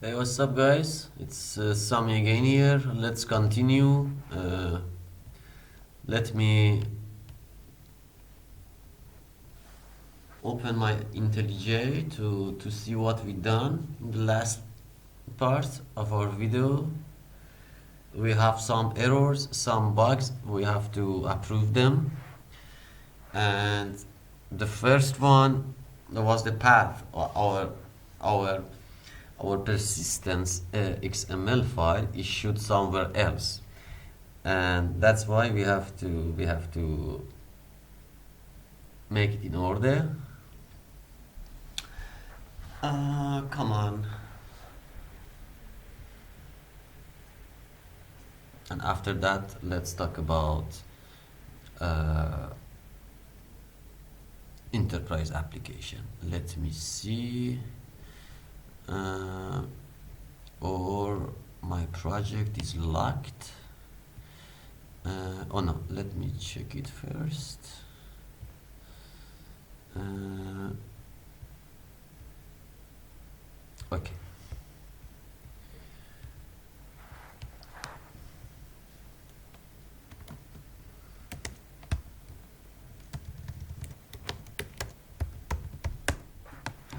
Hey, what's up, guys? It's Sami again here. Let's continue. Let me open my IntelliJ to see what we done in the last part of our video. We have some errors, some bugs. We have to approve them. And the first one was the path, or our our persistence XML file issued somewhere else, and that's why we have to make it in order. Come on. And after that, let's talk about uh, enterprise application. Let me see. uh, or my project is locked. Oh no, let me check it first. Okay.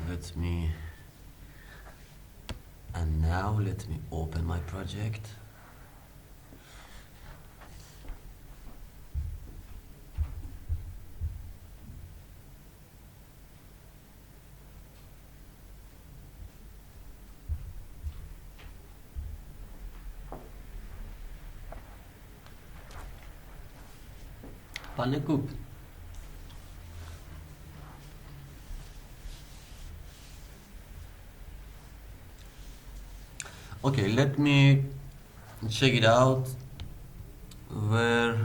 Let me, and now let me open my project. Panekup. Okay, let me check it out. Where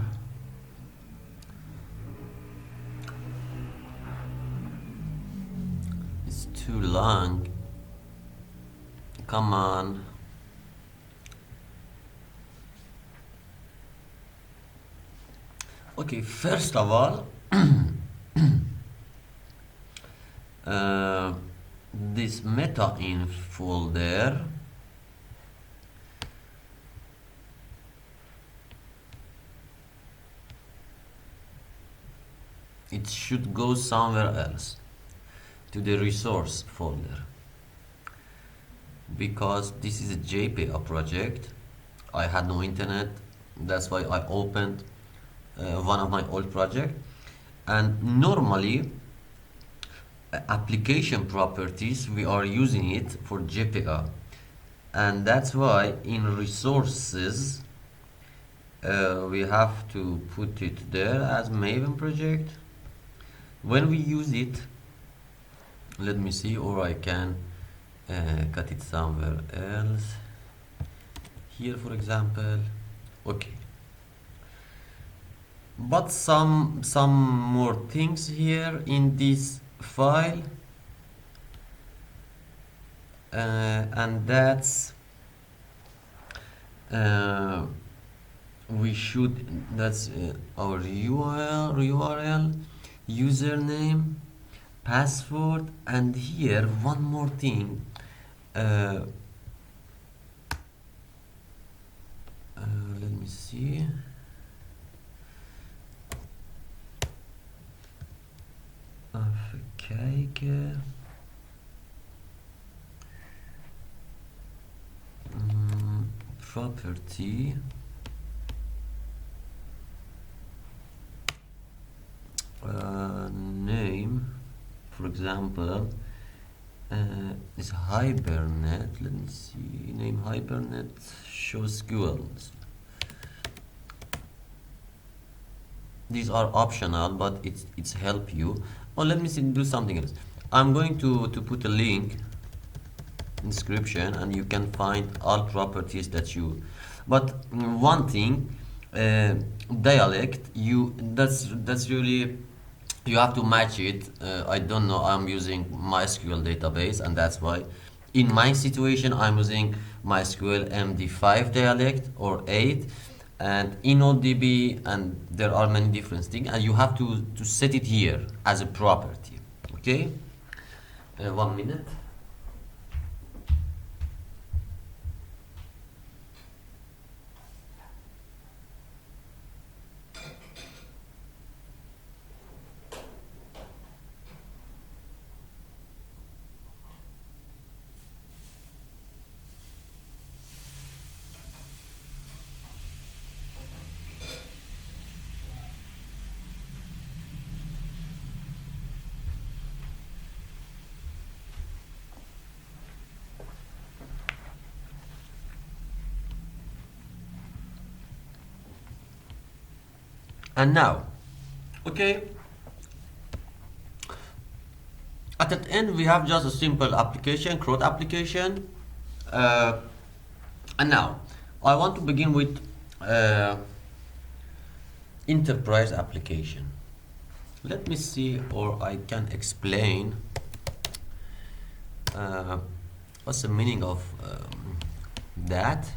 it's too long. Come on. Okay, first of all, this meta-inf folder, it should go somewhere else, to the resource folder, because this is a JPA project. I had no internet, that's why I opened one of my old projects. And normally application properties, we are using it for JPA, and that's why in resources we have to put it there as Maven project. When we use it, let me see, or I can cut it somewhere else, here for example. Okay, but some more things here in this file, and that's we should, that's our URL, username, password, and here one more thing. Let me see. Even kijken. Property. Name, for example, is Hibernate. Let me see. Name Hibernate. Show squirrels. These are optional, but it's help you. Oh, let me see, do something else. I'm going to put a link in description, and you can find all properties that you. But one thing, dialect. That's really, you have to match it. I don't know. I'm using MySQL database, and that's why. In my situation, I'm using MySQL MD5 dialect or 8, and InnoDB, and there are many different things, and you have to set it here as a property. Okay, 1 minute. And now, okay, at the end we have just a simple application, CRUD application. Uh, and now I want to begin with enterprise application. Let me see, or I can explain what's the meaning of that.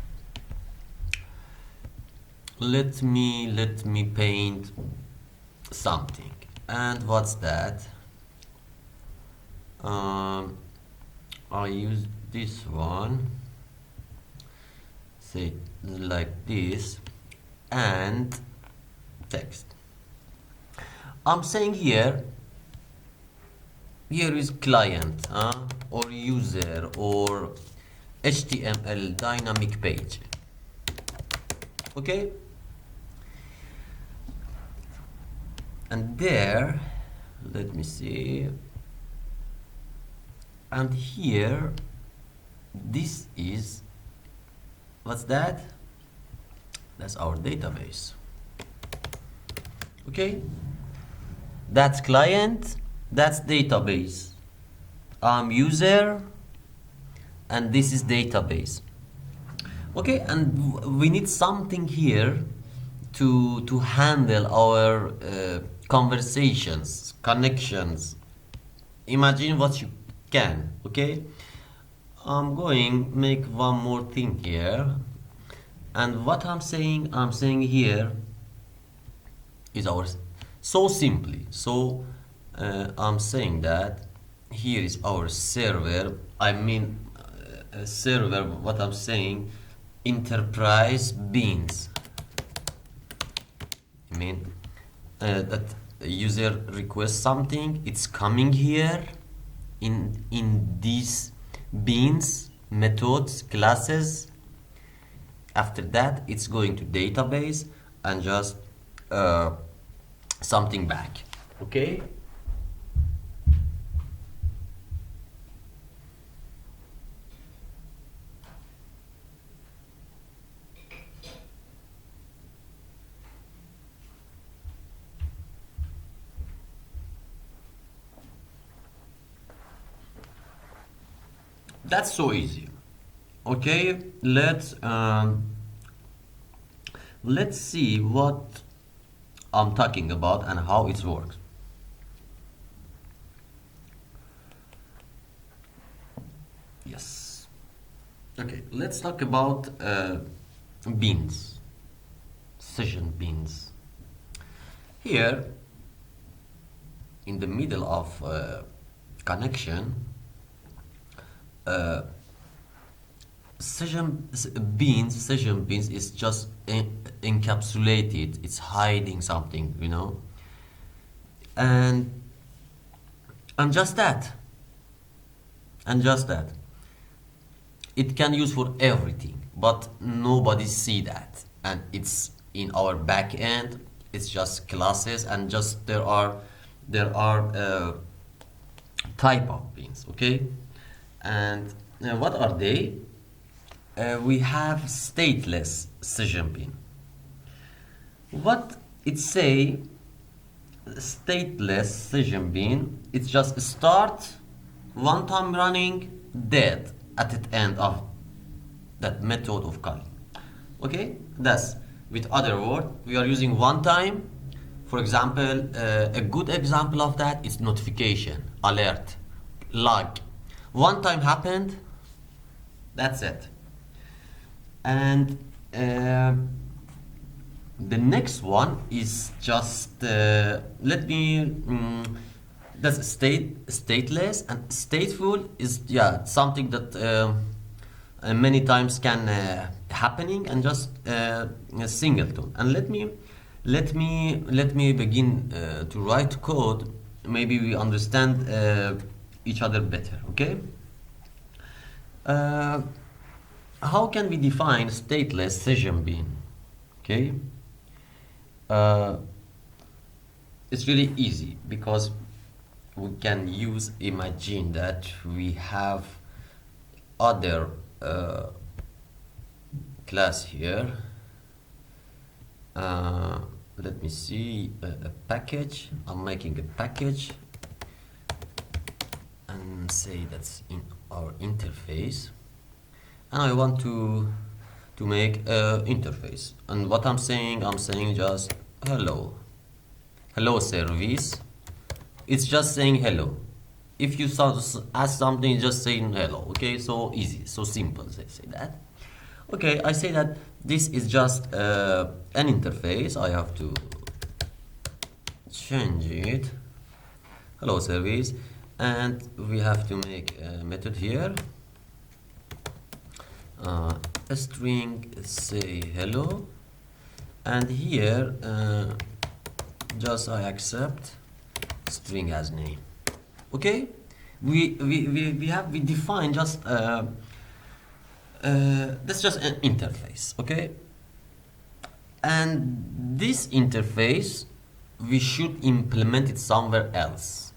Let me paint something. And what's that? I use this one, say like this, and text. I'm saying here is client, or user, or HTML dynamic page. Okay, and there, let me see, and here, this is, what's that? That's our database. Okay, that's client, that's database. I'm user, and this is database. Okay, and we need something here to handle our conversations, connections. Imagine what you can. Okay, I'm going make one more thing here, and what I'm saying here is our, so simply, so I'm saying that here is our server. I mean server, what I'm saying, enterprise beans. I mean that user requests something, it's coming here in these beans methods, classes. After that, it's going to database and just something back. Okay. That's so easy. Okay, let's see what I'm talking about and how it works. Yes. Okay, let's talk about beans, session beans. Here, in the middle of connection, session beans is just encapsulated. It's hiding something, you know, and just that, it can use for everything, but nobody see that, and it's in our back end. It's just classes, and just there are type of beans. Okay, and what are they? We have stateless session bean. What it say? Stateless session bean. It's just start, one time running, dead at the end of that method of calling. Okay, that's, with other word, we are using one time. For example, a good example of that is notification, alert, log. One time happened, that's it. And the next one is just let me that's stateless, and stateful is, yeah, something that many times can happening, and just a singleton. And let me begin to write code. Maybe we understand each other better. Okay. How can we define stateless session bean? Okay. It's really easy, because we can imagine that we have other class here. let me see a package. I'm making a package and say that's in our interface, and I want to make a interface. And what I'm saying just hello service. It's just saying hello. If you ask something, it's just saying hello. Okay, so easy, so simple. Say that. Okay, I say that this is just an interface. I have to change it. Hello service, and we have to make a method here. A string say hello, and here just I accept string as name. Okay, we define just that's just an interface. Okay, and this interface we should implement it somewhere else,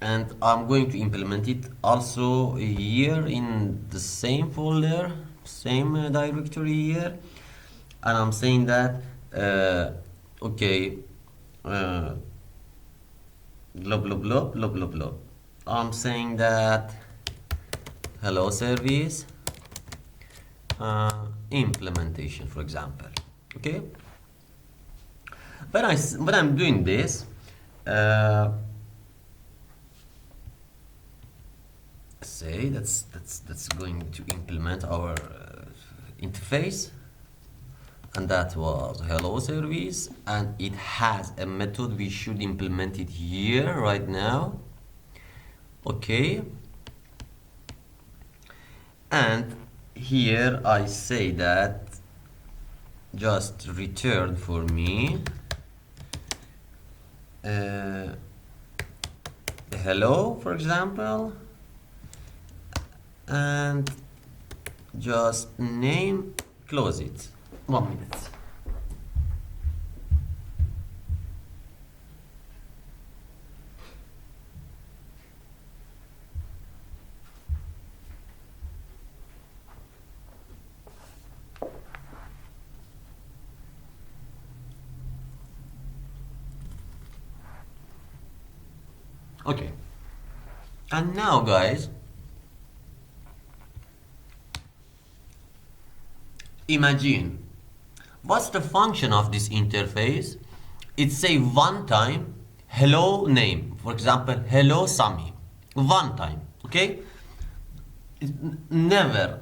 and I'm going to implement it also here in the same folder, same directory here, and I'm saying that okay, blah blah blah blah blah blah. I'm saying that hello service implementation, for example. Okay, when I'm doing this, say that's going to implement our interface, and that was hello service, and it has a method. We should implement it here right now. Okay, and here I say that just return for me hello, for example, and just name, close it. 1 minute. Okay, and now guys, imagine what's the function of this interface. It say one time hello name, for example hello Sami, one time. Okay, it never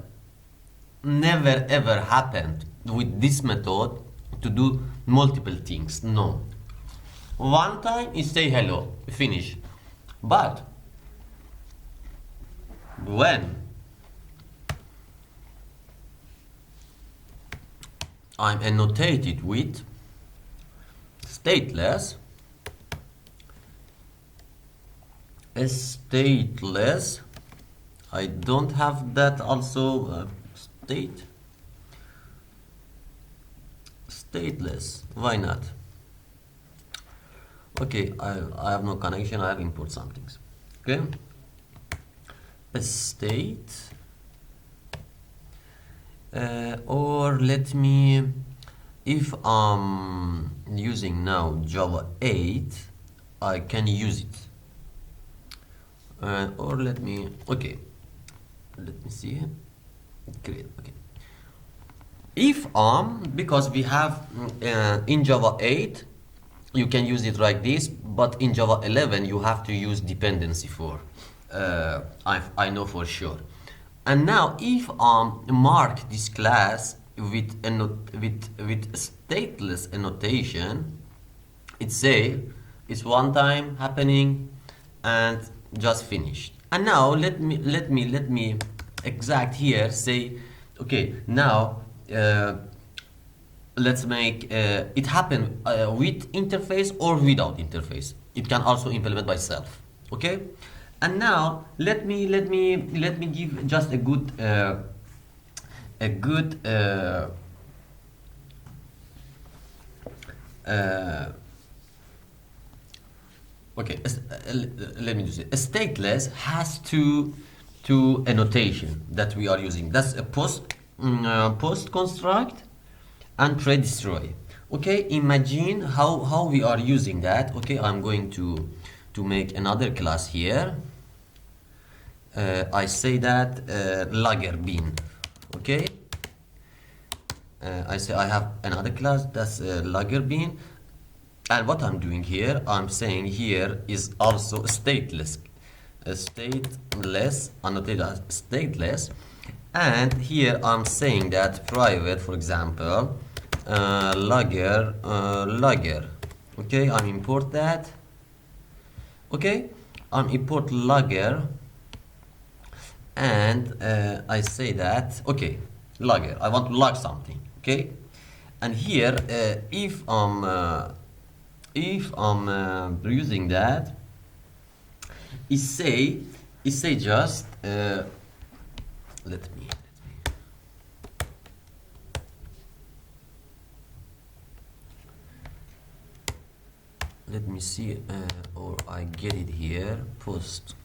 ever happened with this method to do multiple things. No, one time it say hello, finish. But when I'm annotated with stateless, I don't have that also stateless. Why not? Okay, I have no connection. I have import some things. Okay, a state, or let me, if I'm using now Java 8, I can use it. Or let me, okay, let me see. Create. Okay. If because we have in Java 8. You can use it like this, but in Java 11 you have to use dependency for. I know for sure. And now if mark this class with stateless annotation, it say it's one time happening and just finished. And now let me exact here say, okay, now let's make it happen with interface or without interface. It can also implement by self. Okay, and now let me give just a good okay, let me do it. A stateless has two annotation that we are using. That's a post construct and pre destroy. Okay, imagine how we are using that. Okay, I'm going to make another class here. I say that lager bean. Okay, I say I have another class that's lager bean, and what I'm doing here, I'm saying here is also stateless, stateless, annotated as stateless, and here I'm saying that private, for example, lager. Okay, I import that. Okay, I'm import lager, and I say that okay, logger, I want to log something. Okay, and here if I'm using that, it say just let me see, or I get it here, post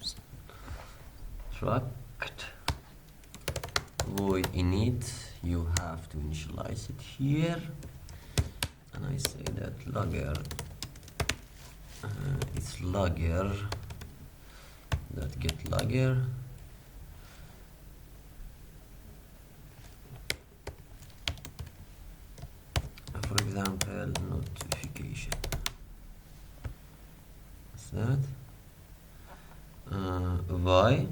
struct void init, you have to initialize it here, and I say that logger, it's logger that get logger, for example, notification. What's that? Why?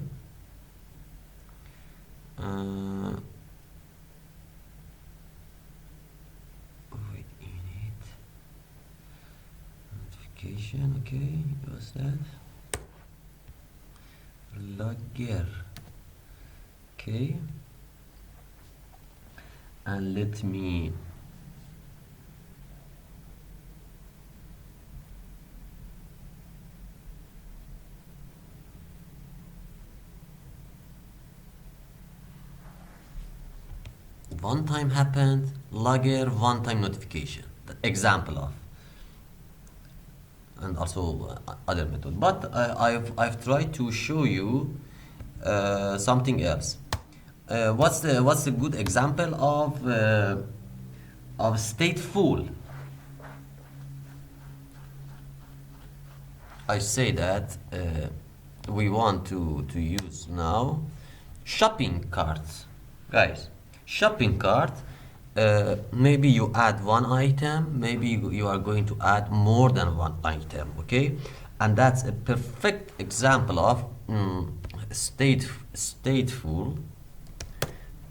Wait, init notification. Okay, what's that? Logger. Okay, and let me one time happened, logger, one time notification, the example of, and also other method, but I've tried to show you something else. What's the good example of stateful? I say that we want to use now shopping carts, guys. Shopping cart. Maybe you add one item. Maybe you are going to add more than one item. Okay, and that's a perfect example of stateful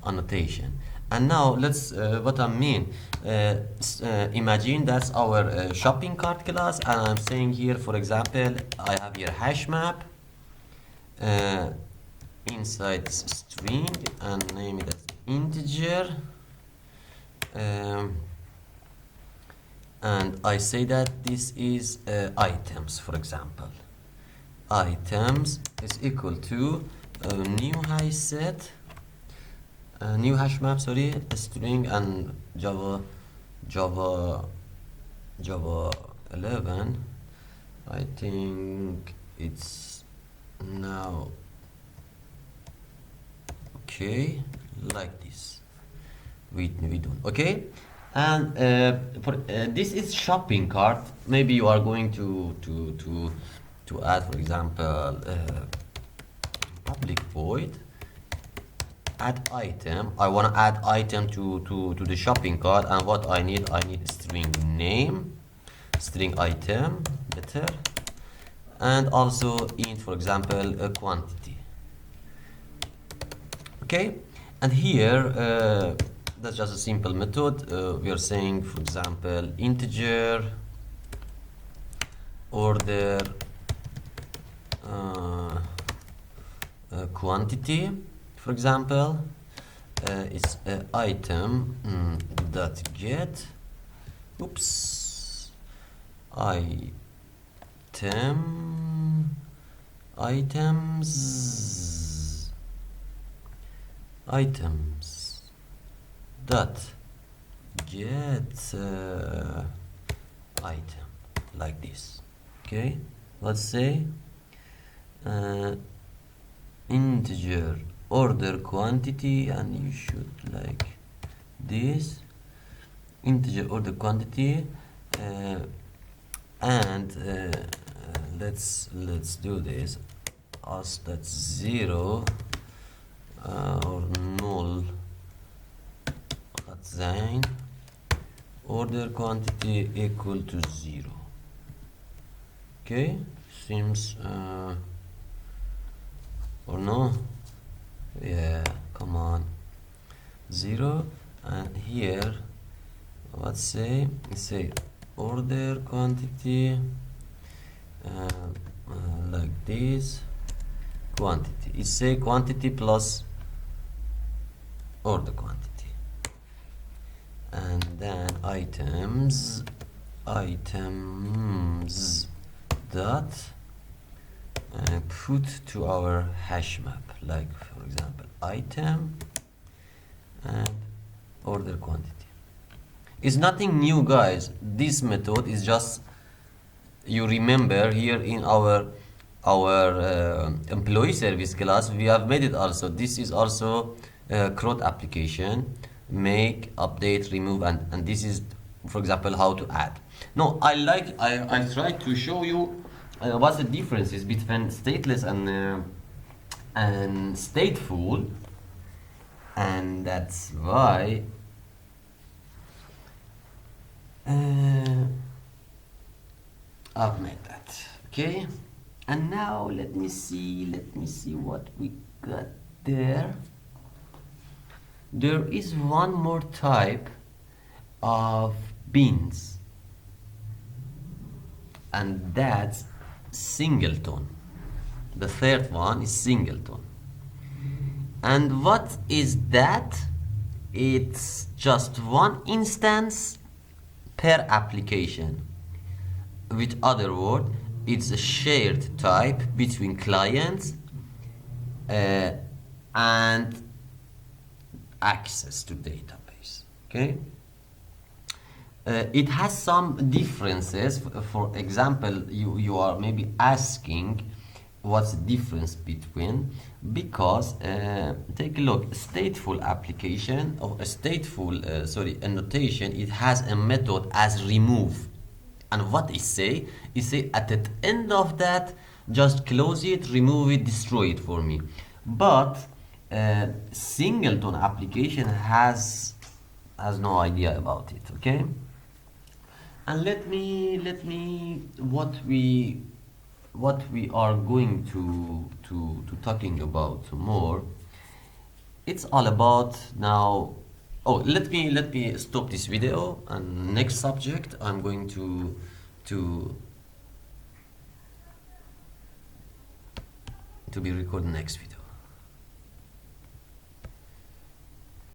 annotation. And now let's what I mean. Imagine that's our shopping cart class, and I'm saying here, for example, I have here hash map inside string and name it as integer, and I say that this is items, for example. Items is equal to new hash set, new hash map, sorry, string and Java 11. I think it's now okay, like this. We don't. Okay, and for this is shopping cart. Maybe you are going to add, for example, public void add item. I want to add item to the shopping cart, and what I need string name, string item, better, and also int, for example, a quantity. Okay, and here that's just a simple method. We are saying, for example, integer order quantity, for example, is item dot get, oops, items dot get item, like this. Okay, let's say integer order quantity, and you should like this, integer order quantity, and let's do this as that's 0 or null gaat zijn order quantity equal to 0. Okay, seems or no, yeah, come on, 0. And here let's say order quantity like this, quantity, it say quantity plus order quantity, and then items dot put to our hash map, like for example item and order quantity. It's nothing new, guys. This method is just, you remember here in our employee service class we have made it also. This is also CRUD application, make, update, remove, and this is for example how to add. No, I try to show you what's the differences between stateless and stateful, and that's why I've made that. Okay, and now let me see what we got there. There is one more type of beans, and that's singleton. The third one is singleton. And what is that? It's just one instance per application. With other word, it's a shared type between clients and access to database. Okay, it has some differences. For example, you are maybe asking what's the difference between, because take a look, a stateful application or a stateful annotation, it has a method as remove, and what it say at the end of that just close it, remove it, destroy it for me. But singleton application has no idea about it. Okay, and let me what we are going to talking about more, it's all about now. Oh, let me stop this video, and next subject I'm going to be recording next video.